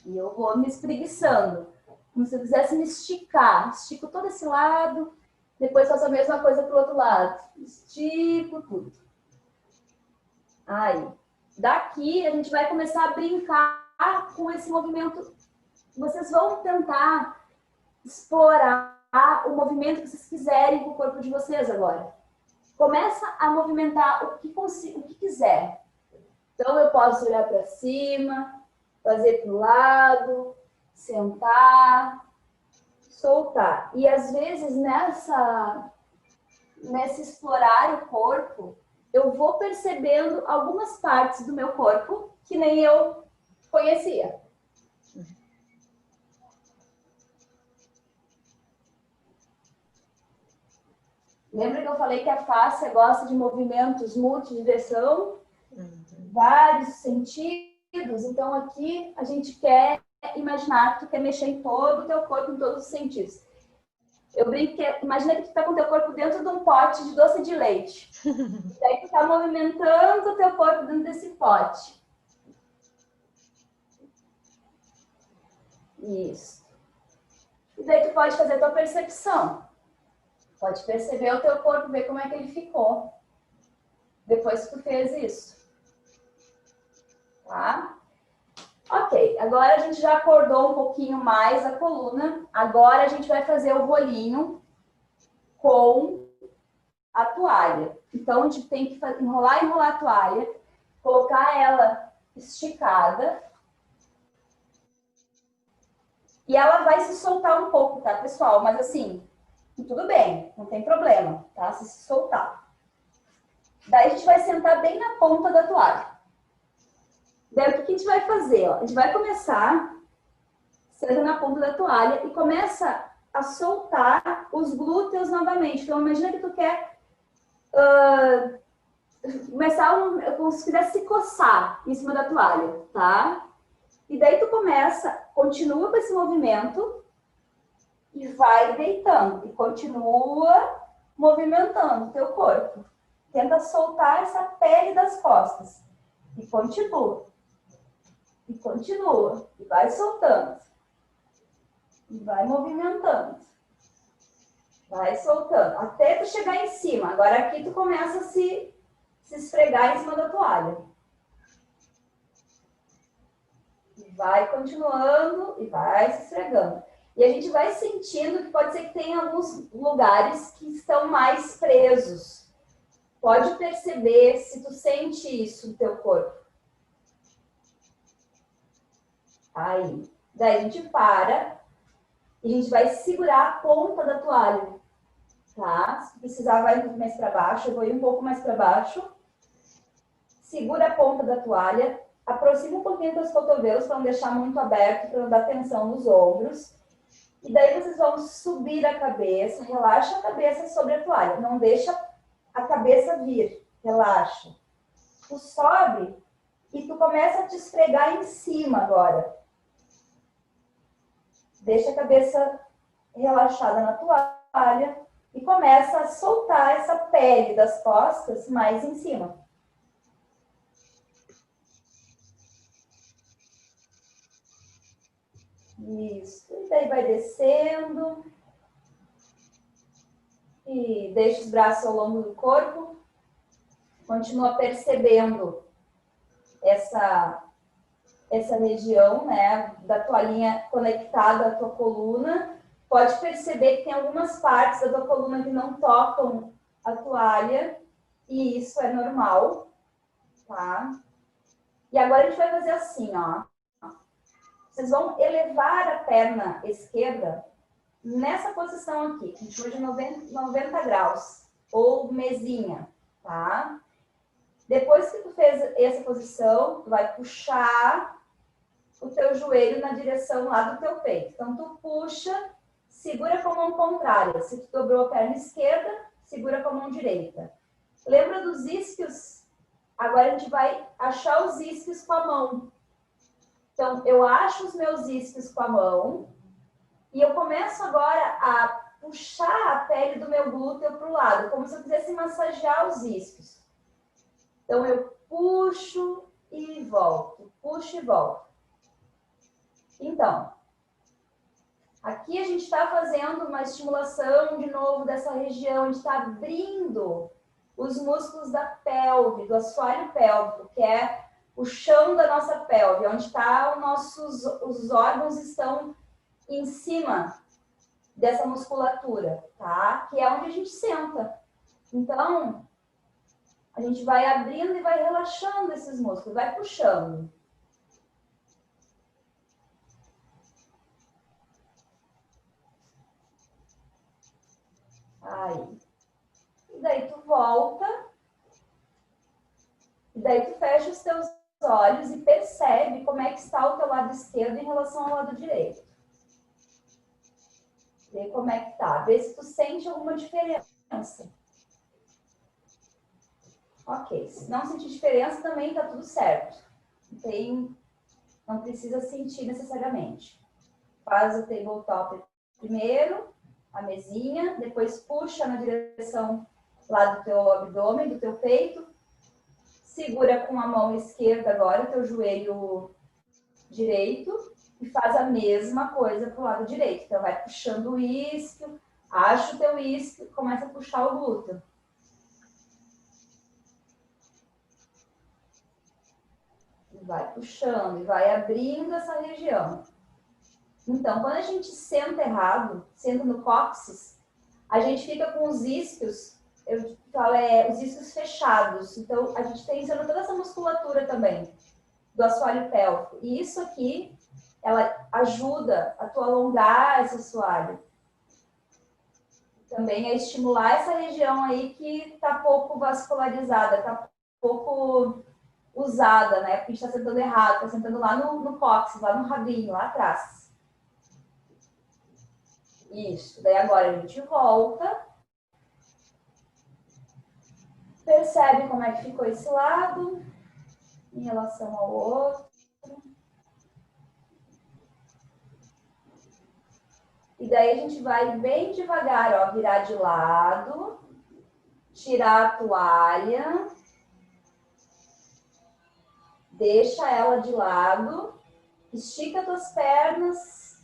E eu vou me espreguiçando. Como se eu quisesse me esticar. Estico todo esse lado, depois faço a mesma coisa pro outro lado. Estico tudo. Aí, daqui a gente vai começar a brincar com esse movimento. Vocês vão tentar explorar o movimento que vocês quiserem com o corpo de vocês agora. Começa a movimentar o que quiser. Então, eu posso olhar para cima, fazer para o lado, sentar, soltar. E, às vezes, nesse explorar o corpo, eu vou percebendo algumas partes do meu corpo que nem eu conhecia. Lembra que eu falei que a face gosta de movimentos multidireção? Vários sentidos. Então, aqui a gente quer imaginar que tu quer mexer em todo o teu corpo, em todos os sentidos. Eu brinco que, imagina que tu tá com o teu corpo dentro de um pote de doce de leite. E daí tu tá movimentando o teu corpo dentro desse pote. Isso. E daí tu pode fazer a tua percepção. Pode perceber o teu corpo, ver como é que ele ficou. Depois que tu fez isso. Tá? Ok, agora a gente já acordou um pouquinho mais a coluna. Agora a gente vai fazer o rolinho com a toalha. Então, a gente tem que enrolar a toalha, colocar ela esticada. E ela vai se soltar um pouco, tá, pessoal? Mas assim, tudo bem, não tem problema, tá? Se soltar. Daí a gente vai sentar bem na ponta da toalha. Daí o que a gente vai fazer? Ó? A gente vai começar, senta na ponta da toalha e começa a soltar os glúteos novamente. Então, imagina que tu quer começar como se quisesse se coçar em cima da toalha, tá? E daí tu continua com esse movimento e vai deitando. E continua movimentando o teu corpo. Tenta soltar essa pele das costas. E continua. E continua. E vai soltando. E vai movimentando. Vai soltando. Até tu chegar em cima. Agora aqui tu começa a se esfregar em cima da toalha. vai continuando e vai se esfregando. E a gente vai sentindo que pode ser que tenha alguns lugares que estão mais presos. Pode perceber se tu sente isso no teu corpo. Aí. Daí a gente para e a gente vai segurar a ponta da toalha. Tá? Se precisar, vai um pouco mais para baixo. Eu vou ir um pouco mais para baixo. Segura a ponta da toalha. Aproxima um pouquinho dos cotovelos para não deixar muito aberto, para não dar tensão nos ombros. E daí vocês vão subir a cabeça. Relaxa a cabeça sobre a toalha. Não deixa a cabeça vir. Relaxa. Tu sobe e tu começa a te esfregar em cima agora. Deixa a cabeça relaxada na toalha e começa a soltar essa pele das costas mais em cima. Isso. E daí vai descendo. E deixa os braços ao longo do corpo. Continua percebendo essa região, né, da toalhinha conectada à tua coluna. Pode perceber que tem algumas partes da tua coluna que não tocam a toalha, e isso é normal, tá? E agora a gente vai fazer assim, ó. Vocês vão elevar a perna esquerda nessa posição aqui, que a gente chama de 90 graus, ou mesinha, tá? Depois que tu fez essa posição, tu vai puxar o teu joelho na direção lá do teu peito. Então, tu puxa, segura com a mão contrária. Se tu dobrou a perna esquerda, segura com a mão direita. Lembra dos isquios? Agora a gente vai achar os isquios com a mão. Então, eu acho os meus isquios com a mão e eu começo agora a puxar a pele do meu glúteo para o lado, como se eu quisesse massagear os isquios. Então, eu puxo e volto, puxo e volto. Então, aqui a gente está fazendo uma estimulação de novo dessa região, a gente está abrindo os músculos da pelve, do assoalho pélvico, que é o chão da nossa pelve, onde os órgãos estão em cima dessa musculatura, tá? Que é onde a gente senta. Então, a gente vai abrindo e vai relaxando esses músculos, vai puxando. Aí. E daí tu volta. E daí tu fecha os teus olhos e percebe como é que está o teu lado esquerdo em relação ao lado direito. Vê como é que tá. Vê se tu sente alguma diferença. Ok. Se não sentir diferença, também tá tudo certo. Não precisa sentir necessariamente. Faz o tabletop primeiro, a mesinha, depois puxa na direção lá do teu abdômen, do teu peito. Segura com a mão esquerda agora o teu joelho direito e faz a mesma coisa pro lado direito. Então, vai puxando o isquio, acha o teu isquio, começa a puxar o glúteo. E vai puxando, e vai abrindo essa região. Então, quando a gente senta errado, senta no cóccix, a gente fica com os isquios, eu falo, os isquios fechados. Então, a gente tensiona toda essa musculatura também, do assoalho pélvico. E isso aqui, ela ajuda a tu alongar esse assoalho. Também a estimular essa região aí que está pouco vascularizada, está pouco usada, né? Porque a gente está sentando errado, está sentando lá no cóccix, lá no rabinho, lá atrás. Isso. Daí agora a gente volta. Percebe como é que ficou esse lado em relação ao outro. E daí a gente vai bem devagar, ó, virar de lado, tirar a toalha, deixa ela de lado, estica as tuas pernas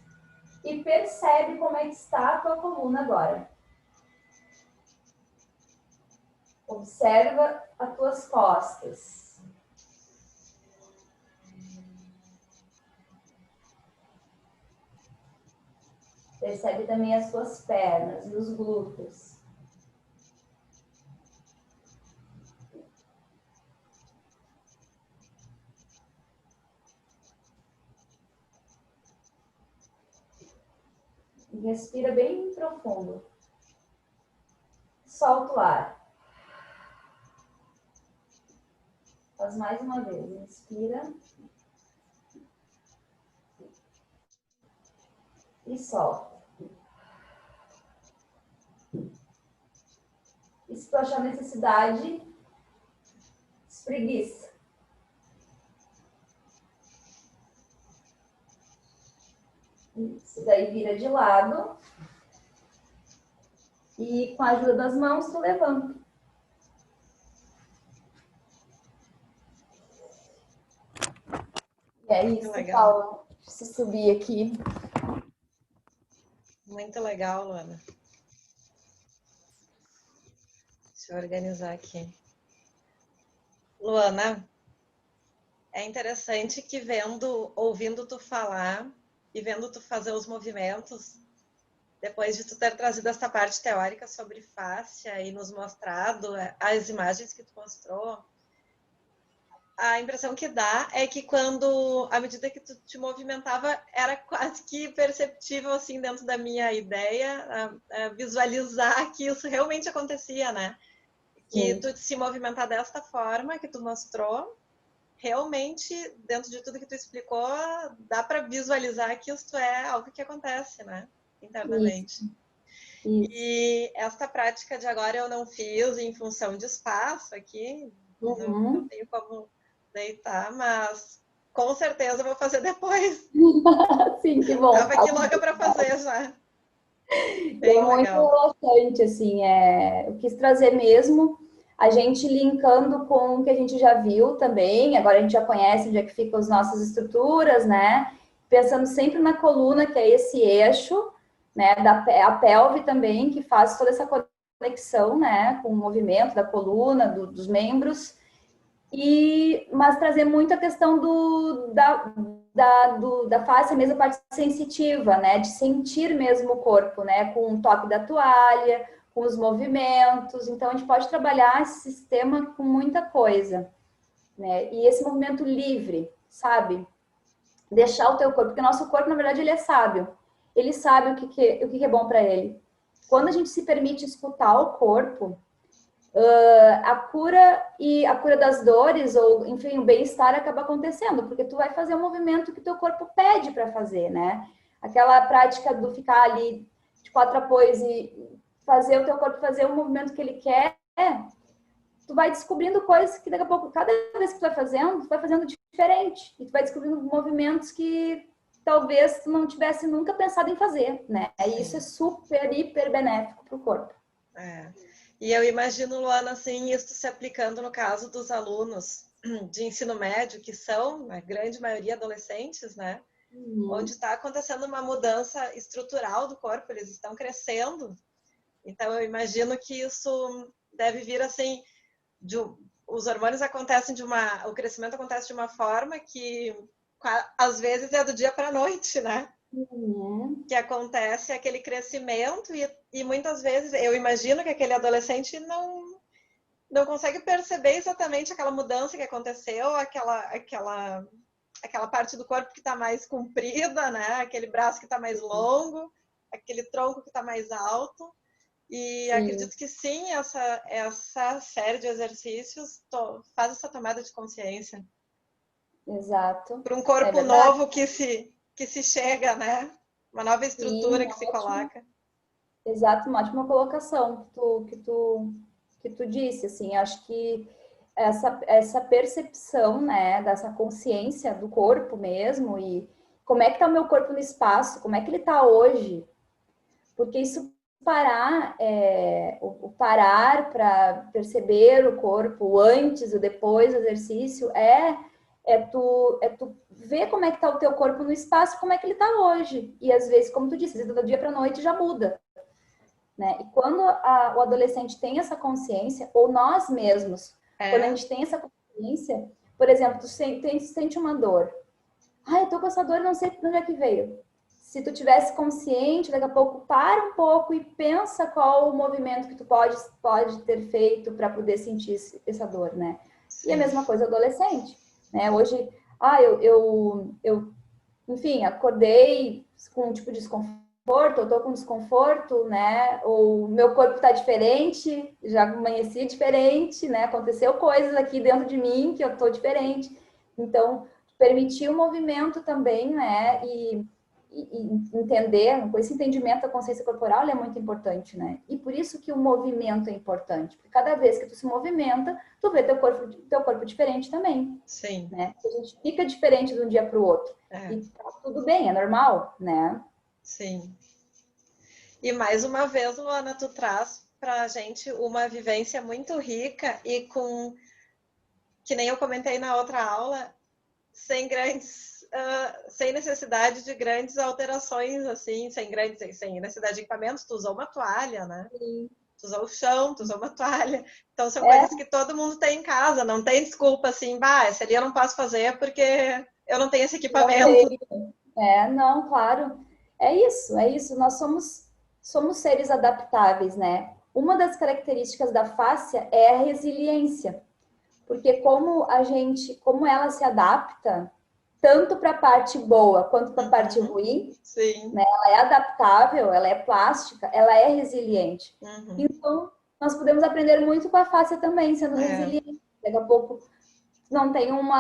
e percebe como é que está a tua coluna agora. Observa as tuas costas. Percebe também as suas pernas e os glúteos. Respira bem profundo. Solta o ar. Faz mais uma vez. Inspira. E solta. E se tu achar necessidade, espreguiça. Isso daí vira de lado. E com a ajuda das mãos, tu levanta. E é isso, Paula. Preciso subir aqui. Muito legal, Luana. Deixa eu organizar aqui. Luana, é interessante que ouvindo tu falar e vendo tu fazer os movimentos, depois de tu ter trazido essa parte teórica sobre fáscia e nos mostrado as imagens que tu mostrou, a impressão que dá é que à medida que tu te movimentava, era quase que perceptível, assim, dentro da minha ideia, visualizar que isso realmente acontecia, né? Que tu se movimentar desta forma que tu mostrou, realmente, dentro de tudo que tu explicou, dá para visualizar que isso é algo que acontece, né? Internamente. Isso. E esta prática de agora eu não fiz em função de espaço aqui, não tenho como deitar, mas com certeza eu vou fazer depois. Sim, que bom. Tava aqui louca para fazer já. Bem muito relaxante, assim, eu quis trazer mesmo, a gente linkando com o que a gente já viu também, agora a gente já conhece onde é que ficam as nossas estruturas, né? Pensando sempre na coluna, que é esse eixo, né? A pelve também, que faz toda essa conexão, né? Com o movimento da coluna, dos membros, mas trazer muito a questão da face, mesmo a parte sensitiva, né? De sentir mesmo o corpo, né? Com o toque da toalha, com os movimentos. Então, a gente pode trabalhar esse sistema com muita coisa, né? E esse movimento livre, sabe? Deixar o teu corpo, porque o nosso corpo, na verdade, ele é sábio. Ele sabe o que é bom para ele. Quando a gente se permite escutar o corpo, a cura das dores, ou enfim, o bem-estar acaba acontecendo, porque tu vai fazer um movimento que teu corpo pede para fazer, né? Aquela prática do ficar ali de quatro apoios e fazer o teu corpo fazer o movimento que ele quer, tu vai descobrindo coisas que daqui a pouco, cada vez que tu vai fazendo diferente, e tu vai descobrindo movimentos que talvez tu não tivesse nunca pensado em fazer, né? E isso é super, hiper benéfico para o corpo. E eu imagino, Luana, assim, isso se aplicando no caso dos alunos de ensino médio, que são, a grande maioria, adolescentes, né? Onde está acontecendo uma mudança estrutural do corpo, eles estão crescendo. Então, eu imagino que isso deve vir, assim, os hormônios acontecem o crescimento acontece de uma forma que, às vezes, é do dia para a noite, né? Que acontece aquele crescimento e muitas vezes eu imagino que aquele adolescente não consegue perceber exatamente aquela mudança que aconteceu, aquela parte do corpo que está mais comprida, né? Aquele braço que está mais longo, aquele tronco que está mais alto. E acredito que sim, essa série de exercícios faz essa tomada de consciência. Exato. Para um corpo novo que se chega, né? Uma nova estrutura que se coloca. Exato, uma ótima colocação que tu disse, assim, acho que essa percepção, né, dessa consciência do corpo mesmo, e como é que tá o meu corpo no espaço, como é que ele tá hoje, porque isso o parar para perceber o corpo, o antes e o depois do exercício, tu ver como é que tá o teu corpo no espaço, como é que ele tá hoje. E às vezes, como tu disse, do dia para noite já muda. Né? E quando o adolescente tem essa consciência, ou nós mesmos, quando a gente tem essa consciência, por exemplo, tu sente uma dor. Eu tô com essa dor, não sei de onde é que veio. se tu tivesse consciente, daqui a pouco para um pouco e pensa qual o movimento que tu pode ter feito para poder sentir essa dor, né? Sim. E a mesma coisa adolescente, né? Hoje, enfim, acordei com um tipo de desconforto, eu tô com desconforto, né? Ou meu corpo tá diferente, já amanheci diferente, né? Aconteceu coisas aqui dentro de mim que eu tô diferente. Então, permitir o movimento também, né? E entender, com esse entendimento da consciência corporal, é muito importante, né? E por isso que o movimento é importante, porque cada vez que tu se movimenta, tu vê teu corpo diferente também. Sim. Né? A gente fica diferente de um dia para o outro. E tá tudo bem, é normal, né? Sim. E mais uma vez, Luana, tu traz pra gente uma vivência muito rica e com, que nem eu comentei na outra aula, sem necessidade de grandes alterações, assim, sem necessidade de equipamentos. Tu usou uma toalha, né? Sim. Tu usou o chão, tu usou uma toalha. Então são coisas que todo mundo tem em casa, não tem desculpa assim, esse ali eu não posso fazer porque eu não tenho esse equipamento. Não, claro. É isso. Nós somos seres adaptáveis, né? Uma das características da fáscia é a resiliência. Porque como ela se adapta tanto para a parte boa quanto para a parte ruim, Sim. Né? Ela é adaptável, ela é plástica, ela é resiliente. Uhum. Então, nós podemos aprender muito com a fáscia também, sendo resiliente. Daqui a pouco não tem um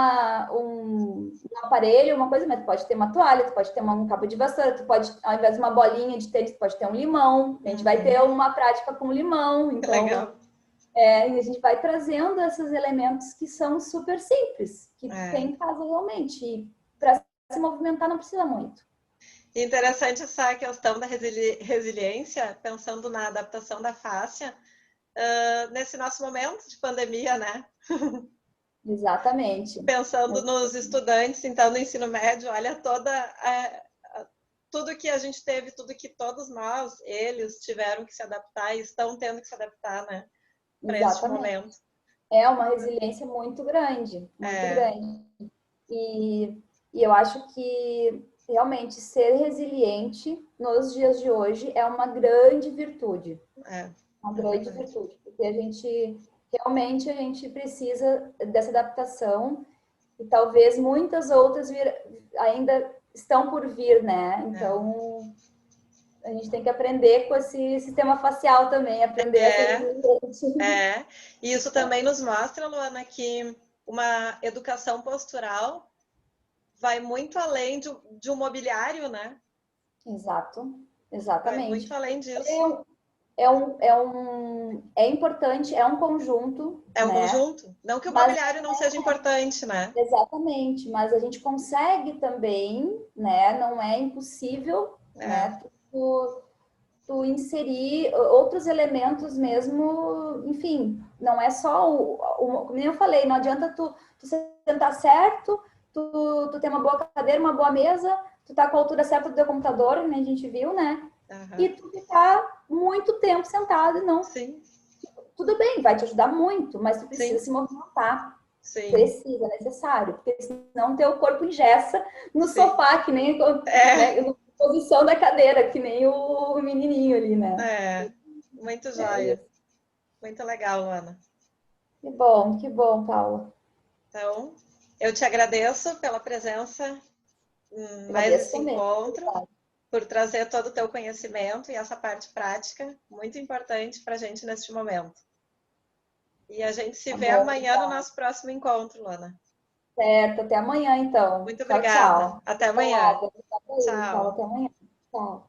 aparelho, uma coisa, mas tu pode ter uma toalha, tu pode ter um cabo de vassoura, tu pode, ao invés de uma bolinha de tênis, tu pode ter um limão. A gente vai ter uma prática com limão. Então, legal. E a gente vai trazendo esses elementos que são super simples, que tem em casa realmente. E para se movimentar não precisa muito. Interessante essa questão da resiliência, pensando na adaptação da fáscia, nesse nosso momento de pandemia, né? Exatamente. Pensando nos estudantes, então, no ensino médio, olha tudo que a gente teve, tudo que todos nós, eles, tiveram que se adaptar e estão tendo que se adaptar, né? Para este momento. É uma resiliência muito grande, grande. E eu acho que realmente ser resiliente nos dias de hoje é uma grande virtude. Uma grande virtude, porque a gente precisa dessa adaptação e talvez muitas outras ainda estão por vir, né? Então, a gente tem que aprender com esse sistema facial também, aprender a ser resiliente. E isso também nos mostra, Luana, que uma educação postural vai muito além de um mobiliário, né? Exatamente. Vai muito além disso. É importante, é um conjunto. É um conjunto. Não que o mobiliário não seja importante, né? Exatamente, mas a gente consegue também, né? Não é impossível, né? Tu inserir outros elementos mesmo, enfim, não é só como eu falei, não adianta tu sentar certo, tu ter uma boa cadeira, uma boa mesa, tu tá com a altura certa do teu computador, né? A gente viu, né? E tu ficar muito tempo sentado e não. Sim. Tudo bem, vai te ajudar muito, mas tu precisa se movimentar. Sim. Precisa, é necessário, porque senão teu corpo engessa no sofá, que nem na posição da cadeira, que nem o menininho ali, né? Muito joia. Muito legal, Ana. Que bom, Paula. Então, eu te agradeço pela presença mais esse encontro, por trazer todo o teu conhecimento e essa parte prática, muito importante para a gente neste momento. E a gente se vê amanhã no nosso próximo encontro, Luana. Certo, até amanhã então. Muito obrigada. Tchau. Até amanhã. Tchau. Até amanhã. Tchau.